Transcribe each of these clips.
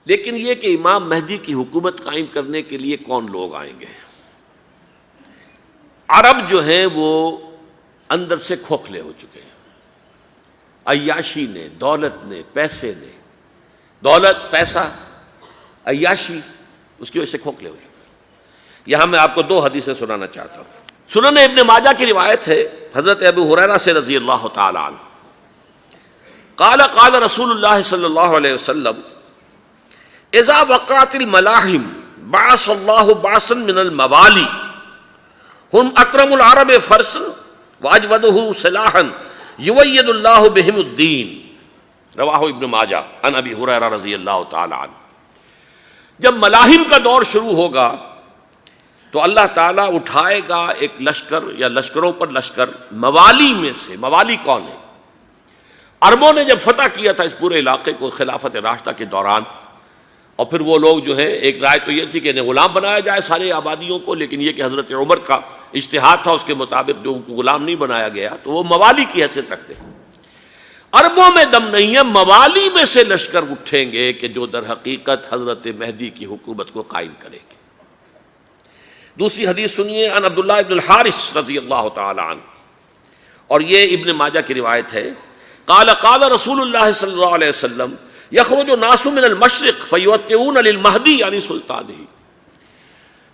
لیکن یہ کہ امام مہدی کی حکومت قائم کرنے کے لیے کون لوگ آئیں گے؟ عرب جو ہیں وہ اندر سے کھوکھلے ہو چکے ہیں، عیاشی نے، دولت نے، پیسے نے، دولت، پیسہ، عیاشی، اس کی وجہ سے کھوکھلے ہو چکے ہیں۔ یہاں میں آپ کو دو حدیثیں سنانا چاہتا ہوں۔ سنن ابن ماجہ کی روایت ہے حضرت ابو ہریرہ سے رضی اللہ تعالی عنہ، قال قال رسول اللہ صلی اللہ علیہ وسلم اذا وقعت الملاحم بعث اللہ بعثا من الموالی ہم اکرم العرب فرسا واجودہ سلاحا یوید اللہ بہم الدین، رواہ ابن ماجہ عن ابی ہریرہ رضی اللہ تعالی عنہ۔ جب ملاحم کا دور شروع ہوگا تو اللہ تعالیٰ اٹھائے گا ایک لشکر یا لشکروں پر لشکر موالی میں سے۔ موالی کون ہے؟ عربوں نے جب فتح کیا تھا اس پورے علاقے کو خلافت راشدہ کے دوران، اور پھر وہ لوگ جو ہے، ایک رائے تو یہ تھی کہ انہیں غلام بنایا جائے سارے آبادیوں کو، لیکن یہ کہ حضرت عمر کا اجتہاد تھا، اس کے مطابق جو ان کو غلام نہیں بنایا گیا تو وہ موالی کی حیثیت رکھتے ہیں۔ عربوں میں دم نہیں ہے، موالی میں سے لشکر اٹھیں گے کہ جو در حقیقت حضرت مہدی کی حکومت کو قائم کرے گے۔ دوسری حدیث سنیے، عن عبداللہ ابن الحارث رضی اللہ تعالی عنہ، اور یہ ابن ماجہ کی روایت ہے، قال قال رسول اللہ صلی اللہ علیہ وسلم یخرج الناس من المشرق فیوطئون للمہدی یعنی سلطانہ،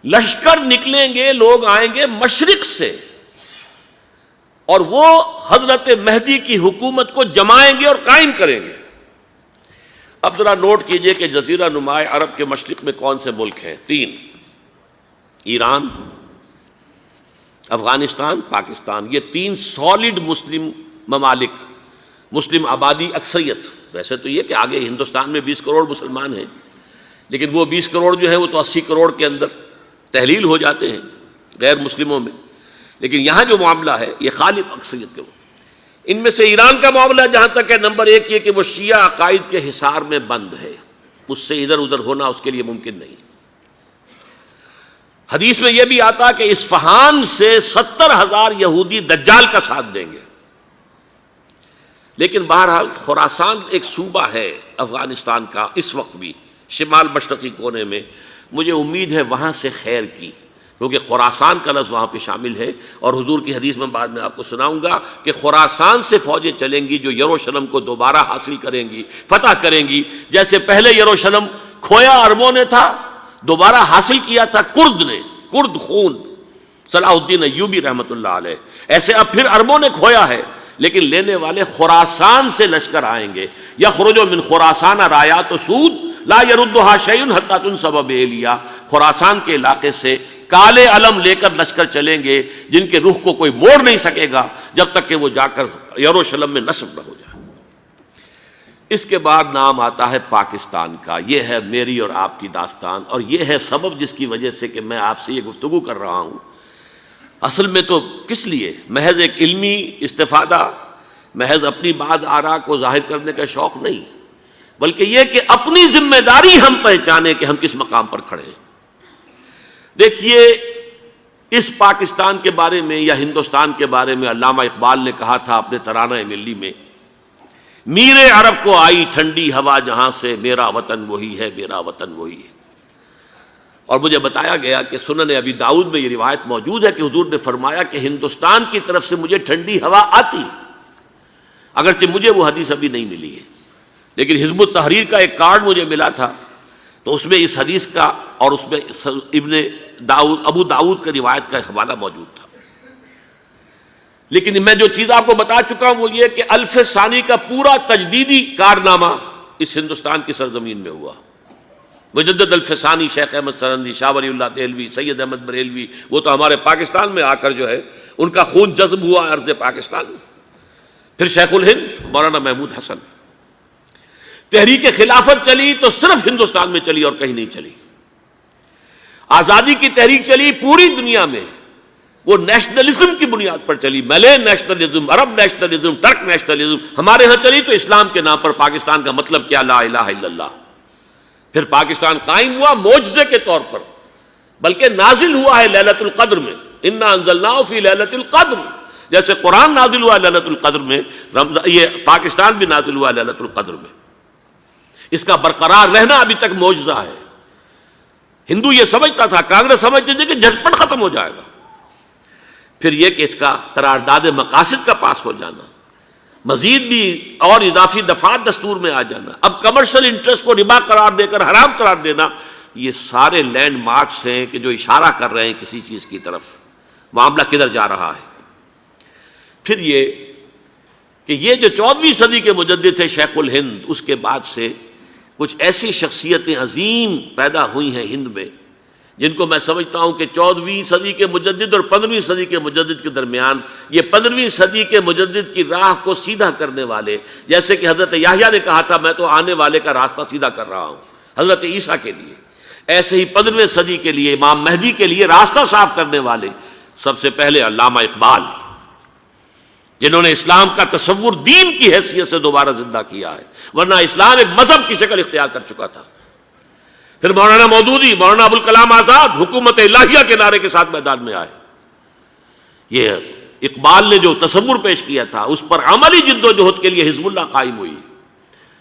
لشکر نکلیں گے، لوگ آئیں گے مشرق سے، اور وہ حضرت مہدی کی حکومت کو جمائیں گے اور قائم کریں گے۔ اب ذرا نوٹ کیجئے کہ جزیرہ نماء عرب کے مشرق میں کون سے ملک ہیں؟ تین: ایران، افغانستان، پاکستان۔ یہ تین سالڈ مسلم ممالک، مسلم آبادی اکثریت۔ ویسے تو یہ کہ آگے ہندوستان میں 20 کروڑ مسلمان ہیں، لیکن وہ 20 کروڑ جو ہے وہ تو 80 کروڑ کے اندر تحلیل ہو جاتے ہیں غیر مسلموں میں، لیکن یہاں جو معاملہ ہے یہ غالب اکثریت کے۔ ان میں سے ایران کا معاملہ جہاں تک ہے، نمبر ایک یہ کہ وہ شیعہ عقائد کے حصار میں بند ہے، اس سے ادھر ادھر ہونا اس کے لیے ممکن نہیں۔ حدیث میں یہ بھی آتا کہ اصفہان سے 70,000 یہودی دجال کا ساتھ دیں گے۔ لیکن بہرحال خراسان ایک صوبہ ہے افغانستان کا اس وقت بھی، شمال مشرقی کونے میں، مجھے امید ہے وہاں سے خیر کی، کیونکہ خراسان کا لفظ وہاں پہ شامل ہے، اور حضور کی حدیث میں بعد میں آپ کو سناؤں گا کہ خراسان سے فوجیں چلیں گی جو یروشلم کو دوبارہ حاصل کریں گی، فتح کریں گی۔ جیسے پہلے یروشلم کھویا عربوں نے تھا، دوبارہ حاصل کیا تھا کرد نے، کرد خون صلاح الدین ایوبی رحمۃ اللہ علیہ، ایسے اب پھر عربوں نے کھویا ہے، لیکن لینے والے خراسان سے لشکر آئیں گے۔ یخرج من خراسان رایات سود لا یردھا شیء حتی تنصب بإیلیا، خراسان کے علاقے سے کالے علم لے کر لشکر چلیں گے جن کے رخ کو کوئی موڑ نہیں سکے گا جب تک کہ وہ جا کر یروشلم میں نصب نہ ہو جائے۔ اس کے بعد نام آتا ہے پاکستان کا۔ یہ ہے میری اور آپ کی داستان، اور یہ ہے سبب جس کی وجہ سے کہ میں آپ سے یہ گفتگو کر رہا ہوں۔ اصل میں تو کس لیے؟ محض ایک علمی استفادہ، محض اپنی بات آراء کو ظاہر کرنے کا شوق نہیں، بلکہ یہ کہ اپنی ذمہ داری ہم پہچانیں کہ ہم کس مقام پر کھڑے ہیں۔ دیکھیے، اس پاکستان کے بارے میں یا ہندوستان کے بارے میں علامہ اقبال نے کہا تھا اپنے ترانہ ملی میں، میرے عرب کو آئی ٹھنڈی ہوا جہاں سے، میرا وطن وہی ہے، میرا وطن وہی ہے۔ اور مجھے بتایا گیا کہ سنن ابی داؤد میں یہ روایت موجود ہے کہ حضور نے فرمایا کہ ہندوستان کی طرف سے مجھے ٹھنڈی ہوا آتی، اگرچہ مجھے وہ حدیث ابھی نہیں ملی ہے، لیکن حزب التحریر کا ایک کارڈ مجھے ملا تھا، تو اس میں اس حدیث کا اور اس میں ابو داؤد کی روایت کا حوالہ موجود تھا۔ لیکن میں جو چیز آپ کو بتا چکا ہوں وہ یہ کہ الف ثانی کا پورا تجدیدی کارنامہ اس ہندوستان کی سرزمین میں ہوا۔ مجدد الف ثانی شیخ احمد سرندی، شاہ ولی اللہ دہلوی، سید احمد بریلوی، وہ تو ہمارے پاکستان میں آ کر جو ہے ان کا خون جذب ہوا ارض پاکستان میں۔ پھر شیخ الہند مولانا محمود حسن۔ تحریک خلافت چلی تو صرف ہندوستان میں چلی اور کہیں نہیں چلی۔ آزادی کی تحریک چلی پوری دنیا میں، وہ نیشنلزم کی بنیاد پر چلی، ملے نیشنلزم، عرب نیشنلزم، ترک نیشنلزم۔ ہمارے ہاں چلی تو اسلام کے نام پر، پاکستان کا مطلب کیا؟ لا الہ الا اللہ۔ پھر پاکستان قائم ہوا معجزے کے طور پر، بلکہ نازل ہوا ہے لیلۃ القدر میں، انا انزلناہ فی لیلۃ القدر، جیسے قرآن نازل ہوا لیلۃ القدر میں، یہ پاکستان بھی نازل ہوا لیلۃ القدر میں۔ اس کا برقرار رہنا ابھی تک معجزہ ہے۔ ہندو یہ سمجھتا تھا، کانگریس سمجھتی تھی کہ جھٹپٹ ختم ہو جائے گا۔ پھر یہ کہ اس کا قرارداد مقاصد کا پاس ہو جانا، مزید بھی اور اضافی دفعات دستور میں آ جانا، اب کمرشل انٹرسٹ کو ربا قرار دے کر حرام قرار دینا، یہ سارے لینڈ مارکس ہیں کہ جو اشارہ کر رہے ہیں کسی چیز کی طرف، معاملہ کدھر جا رہا ہے۔ پھر یہ کہ یہ جو 14ویں صدی کے مجدد تھے شیخ الہند، اس کے بعد سے کچھ ایسی شخصیتیں عظیم پیدا ہوئی ہیں ہند میں، جن کو میں سمجھتا ہوں کہ 14ویں صدی کے مجدد اور 15ویں صدی کے مجدد کے درمیان، یہ 15ویں صدی کے مجدد کی راہ کو سیدھا کرنے والے، جیسے کہ حضرت یحییٰ نے کہا تھا میں تو آنے والے کا راستہ سیدھا کر رہا ہوں حضرت عیسیٰ کے لیے، ایسے ہی 15ویں صدی کے لیے امام مہدی کے لیے راستہ صاف کرنے والے سب سے پہلے علامہ اقبال، جنہوں نے اسلام کا تصور دین کی حیثیت سے دوبارہ زندہ کیا ہے، ورنہ اسلام ایک مذہب کی شکل اختیار کر چکا تھا۔ پھر مولانا مودودی، مولانا ابوالکلام آزاد حکومت الہیہ کے نعرے کے ساتھ میدان میں آئے۔ یہ اقبال نے جو تصور پیش کیا تھا اس پر عملی جد و جہد کے لیے حزب اللہ قائم ہوئی۔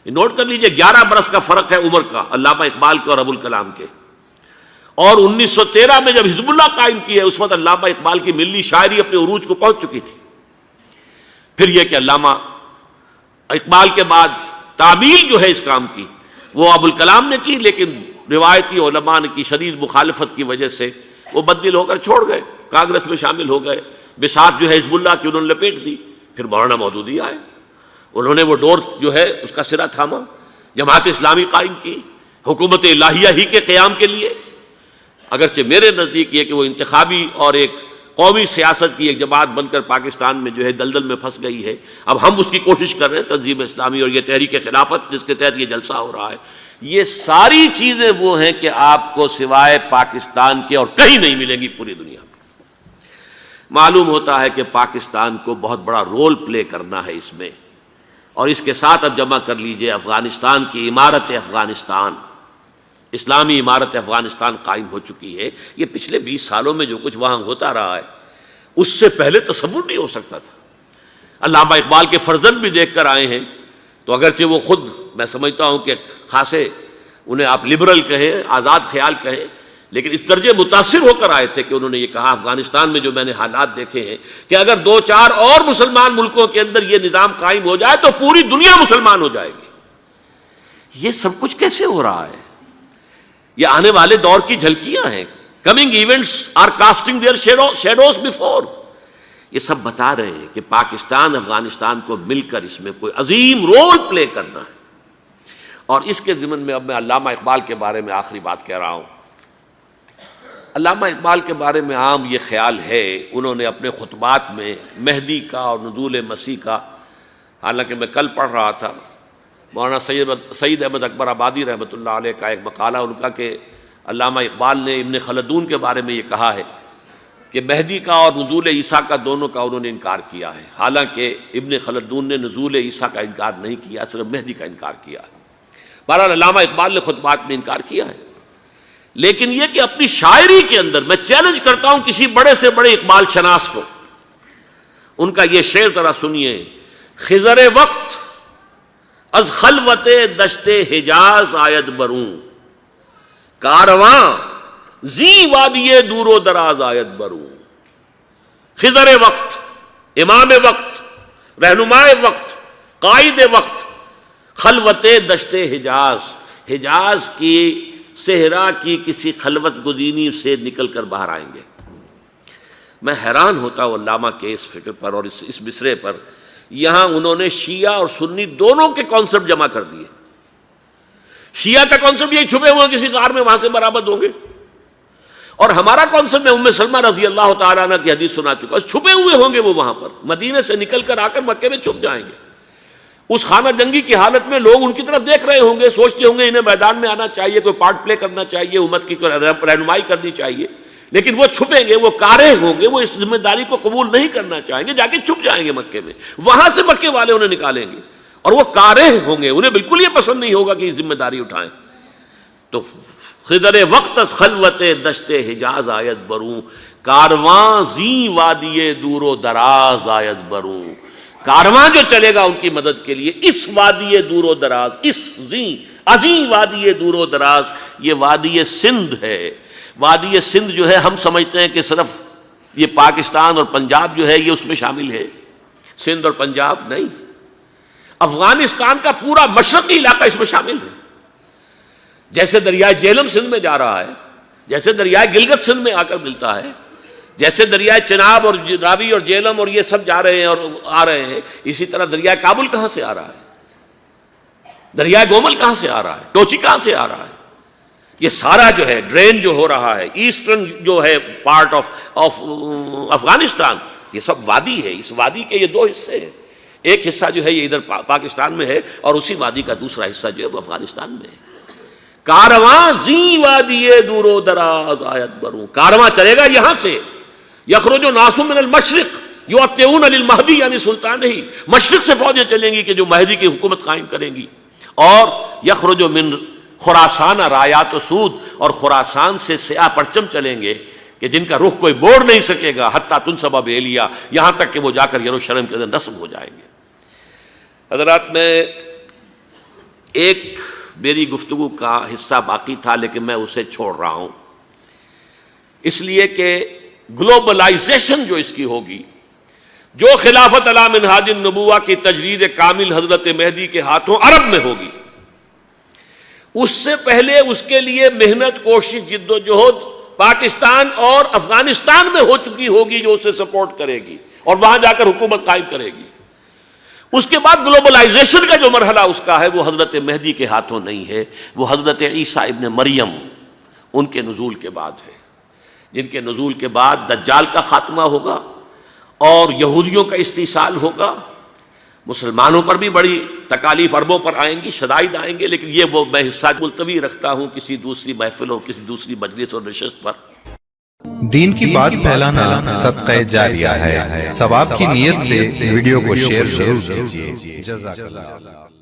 نوٹ کر لیجئے 11 برس کا فرق ہے عمر کا علامہ اقبال کے اور ابوالکلام کے، اور 1913 میں جب حزب اللہ قائم کی ہے اس وقت علامہ اقبال کی ملی شاعری اپنے عروج کو پہنچ چکی تھی۔ پھر یہ کہ علامہ اقبال کے بعد تعمیل جو ہے اس کام کی وہ ابوالکلام نے کی، لیکن روایتی علماء کی شدید مخالفت کی وجہ سے وہ بددل ہو کر چھوڑ گئے، کانگریس میں شامل ہو گئے، بساط جو ہے حزب اللہ کی انہوں نے لپیٹ دی۔ پھر مولانا مودودی آئے، انہوں نے وہ ڈور جو ہے اس کا سرا تھاما، جماعت اسلامی قائم کی حکومت الہیہ ہی کے قیام کے لیے۔ اگرچہ میرے نزدیک یہ کہ وہ انتخابی اور ایک قومی سیاست کی ایک جماعت بن کر پاکستان میں جو ہے دلدل میں پھنس گئی ہے، اب ہم اس کی کوشش کر رہے ہیں، تنظیم اسلامی اور یہ تحریک خلافت جس کے تحت یہ جلسہ ہو رہا ہے، یہ ساری چیزیں وہ ہیں کہ آپ کو سوائے پاکستان کے اور کہیں نہیں ملیں گی پوری دنیا میں۔ معلوم ہوتا ہے کہ پاکستان کو بہت بڑا رول پلے کرنا ہے اس میں، اور اس کے ساتھ اب جمع کر لیجئے افغانستان کی عمارت افغانستان، اسلامی عمارت افغانستان قائم ہو چکی ہے۔ یہ پچھلے 20 سالوں میں جو کچھ وہاں ہوتا رہا ہے اس سے پہلے تصور نہیں ہو سکتا تھا۔ علامہ اقبال کے فرزند بھی دیکھ کر آئے ہیں، تو اگرچہ وہ خود میں سمجھتا ہوں کہ خاصے انہیں آپ لبرل کہیں، آزاد خیال کہیں، لیکن اس درجے متاثر ہو کر آئے تھے کہ انہوں نے یہ کہا افغانستان میں جو میں نے حالات دیکھے ہیں کہ اگر 2-4 اور مسلمان ملکوں کے اندر یہ نظام قائم ہو جائے تو پوری دنیا مسلمان ہو جائے گی۔ یہ سب کچھ کیسے ہو رہا ہے؟ یہ آنے والے دور کی جھلکیاں ہیں۔ Coming events are casting their shadows before. یہ سب بتا رہے ہیں کہ پاکستان افغانستان کو مل کر اس میں کوئی عظیم رول پلے کرنا ہے۔ اور اس کے ضمن میں اب میں علامہ اقبال کے بارے میں آخری بات کہہ رہا ہوں۔ علامہ اقبال کے بارے میں عام یہ خیال ہے، انہوں نے اپنے خطبات میں مہدی کا اور نزول مسیح کا، حالانکہ میں کل پڑھ رہا تھا مولانا سید احمد اکبر آبادی رحمۃ اللہ علیہ کا ایک مقالہ ان کا کہ علامہ اقبال نے ابن خلدون کے بارے میں یہ کہا ہے کہ مہدی کا اور نزول عیسیٰ کا دونوں کا انہوں نے انکار کیا ہے، حالانکہ ابن خلدون نے نزول عیسیٰ کا انکار نہیں کیا، صرف مہدی کا انکار کیا ہے۔ بہرحال علامہ اقبال نے خطبات میں انکار کیا ہے، لیکن یہ کہ اپنی شاعری کے اندر میں چیلنج کرتا ہوں کسی بڑے سے بڑے اقبال شناس کو، ان کا یہ شعر ذرا سنیے: خضر وقت از خلوت دشت حجاز آید بروں، کارواں زی وادی دور و دراز آید بروں۔ خضر وقت، امام وقت، رہنمائے وقت، قائد وقت، خلوت دشت حجاز، حجاز کی صحرا کی کسی خلوت گزینی سے نکل کر باہر آئیں گے۔ میں حیران ہوتا ہوں علامہ کے اس فکر پر اور اس مصرے پر۔ یہاں انہوں نے شیعہ اور سنی دونوں کے کانسیپٹ جمع کر دیے۔ شیعہ کا کانسیپٹ یہ چھپے ہوئے کسی غار میں وہاں سے برآمد ہوں گے، اور ہمارا کانسیپٹ میں ام سلمہ رضی اللہ تعالیٰ عنہ کی حدیث سنا چکا، چھپے ہوئے ہوں گے وہ وہاں پر، مدینے سے نکل کر آ کر مکے میں چھپ جائیں گے۔ اس خانہ جنگی کی حالت میں لوگ ان کی طرف دیکھ رہے ہوں گے، سوچتے ہوں گے انہیں میدان میں آنا چاہیے، کوئی پارٹ پلے کرنا چاہیے، امت کی کوئی رہنمائی کرنی چاہیے، لیکن وہ چھپیں گے، وہ کارہ ہوں گے، وہ اس ذمہ داری کو قبول نہیں کرنا چاہیں گے، جا کے چھپ جائیں گے مکے میں، وہاں سے مکے والے انہیں نکالیں گے، اور وہ کارہ ہوں گے، انہیں بالکل یہ پسند نہیں ہوگا کہ یہ ذمہ داری اٹھائیں۔ تو خضر وقت از خلوت دشت حجاز آید بروں، کارواں زی وادی دور و دراز آید بروں۔ کارواں جو چلے گا ان کی مدد کے لیے اس وادی دور و دراز، اس زی عظیم وادی دور و دراز، یہ وادی سندھ ہے۔ وادی سندھ جو ہے ہم سمجھتے ہیں کہ صرف یہ پاکستان اور پنجاب جو ہے یہ اس میں شامل ہے، سندھ اور پنجاب نہیں، افغانستان کا پورا مشرقی علاقہ اس میں شامل ہے۔ جیسے دریائے جہلم سندھ میں جا رہا ہے، جیسے دریائے گلگت سندھ میں آ کر ملتا ہے، جیسے دریائے چناب اور راوی اور جہلم اور یہ سب جا رہے ہیں اور آ رہے ہیں، اسی طرح دریائے کابل کہاں سے آ رہا ہے، دریائے گومل کہاں سے آ رہا ہے، ٹوچی کہاں سے آ رہا ہے، یہ سارا جو ہے ڈرین جو ہو رہا ہے، ایسٹرن جو ہے پارٹ آف افغانستان، یہ سب وادی ہے۔ اس وادی کے یہ دو حصے ہیں، ایک حصہ جو ہے یہ ادھر پاکستان میں ہے اور اسی وادی کا دوسرا حصہ جو ہے وہ افغانستان میں ہے۔ کارواں زی وادی دور و دراز آیت بروں، کارواں چلے گا یہاں سے، یخرج ناس من المشرق یؤتون للمہدی یعنی سلطان ہی، مشرق سے فوجیں چلیں گی کہ جو مہدی کی حکومت قائم کریں گی، اور یخرج من خراسان رایات و سود، اور خراسان سے سیاہ پرچم چلیں گے کہ جن کا رخ کوئی موڑ نہیں سکے گا، حتیٰ تنصب بیلیا، یہاں تک کہ وہ جا کر یروشلم کے اندر نصب ہو جائیں گے۔ حضرات، میں ایک میری گفتگو کا حصہ باقی تھا لیکن میں اسے چھوڑ رہا ہوں، اس لیے کہ گلوبلائزیشن جو اس کی ہوگی، جو خلافت علی منہاج النبوہ کی تجرید کامل حضرت مہدی کے ہاتھوں عرب میں ہوگی، اس سے پہلے اس کے لیے محنت، کوشش، جد و جہد پاکستان اور افغانستان میں ہو چکی ہوگی جو اسے سپورٹ کرے گی اور وہاں جا کر حکومت قائم کرے گی۔ اس کے بعد گلوبلائزیشن کا جو مرحلہ اس کا ہے وہ حضرت مہدی کے ہاتھوں نہیں ہے، وہ حضرت عیسیٰ ابن مریم ان کے نزول کے بعد ہے، جن کے نزول کے بعد دجال کا خاتمہ ہوگا اور یہودیوں کا استحصال ہوگا، مسلمانوں پر بھی بڑی تکالیف اربوں پر آئیں گی، شدائد آئیں گے، لیکن یہ وہ میں حصہ ملتوی رکھتا ہوں کسی دوسری محفل اور کسی دوسری مجلس اور نشست پر۔ دین کی بات پھیلانا صدقہ جاریہ ہے، ثواب کی نیت سے ویڈیو کو شیئر ضرور کیجیے۔ جزاک اللہ۔